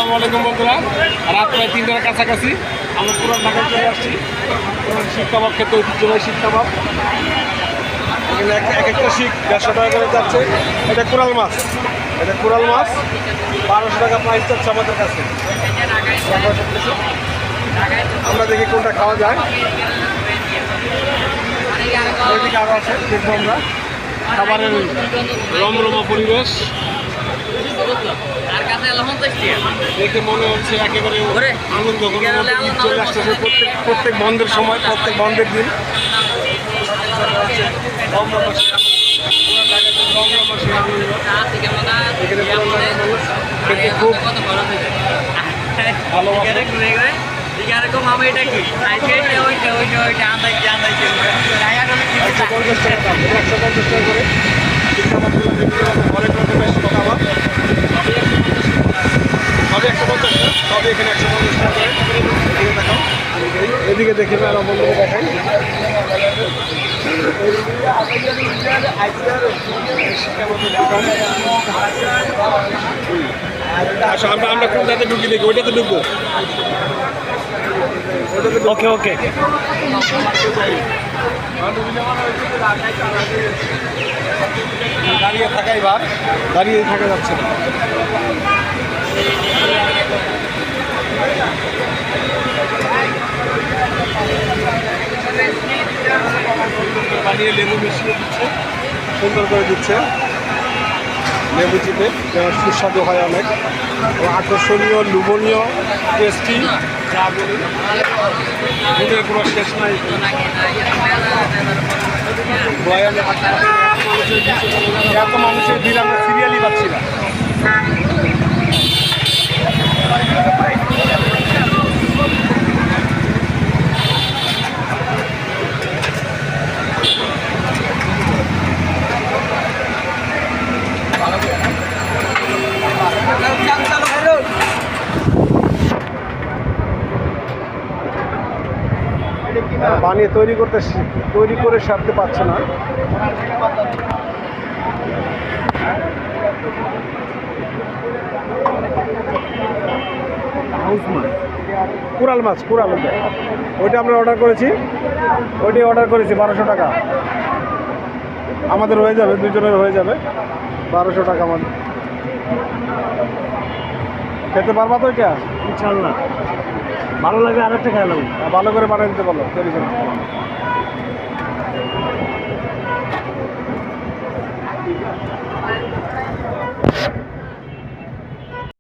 আসসালামু আলাইকুম বন্ধুরা, রাত প্রায় 3টার কাছাকাছি আমরা পুরান ঢাকায় চলে আসছি। শিক কাবাব খেতে, ঐতিহ্যবাহী শিক কাবাব। এখানে এক একটা শিক 150 টাকা করে যাচ্ছে। এটা কোরাল মাছ, 1200 টাকা প্রাইস যাচ্ছে আমাদের কাছে। আমরা দেখি কোনটা খাওয়া যায়। ওইদিকে আরও আছে, দেখবো আমরা খাবারের রমরমা পরিবেশ দেখে মনে হচ্ছে একেবারে আনন্দ চলে আসতেছে। প্রত্যেক বন্ধের সময়, প্রত্যেক বন্ধের দিন খুব এরকম আমি এটা কি 150 টাকা করে অনেক রকমের খাবার সবই 150 টাকা, সবই এখানে 150 টাকা করে। এদিকে দেখি মেলা বন্ধুকে দেখাই। আচ্ছা, আমরা কোনটাতে ঢুকি দেখি? ওইটাতে ঢুকবো। ওকে ওকে দাঁড়িয়ে থাকা, এবার দাঁড়িয়ে থাকা যাচ্ছে না। বানিয়ে লেবু মিশিয়ে দিচ্ছে, সুন্দর করে দিচ্ছে লেবু চিপে, যেমন সুস্বাদু হয় অনেক আকর্ষণীয়, লোভনীয়, টেস্টি। যা বলি দুধের কোনো শেষ নাই। এত মানুষের ভিড় আমরা সিরিয়ালই পাচ্ছি না। বানিয়ে তৈরি করে সারতে পারছে না। কোরাল মাছ, ওইটা আমরা অর্ডার করেছি, 1200 টাকা আমাদের হয়ে যাবে, দুজনের হয়ে যাবে 1200 টাকা আমাদের। খেতে পারবা তো? এটা ইনশাল্লাহ ভালো লাগে, আরেকটা খেলাম ভালো করে বানিয়ে দিতে পারলো, তৈরি করে।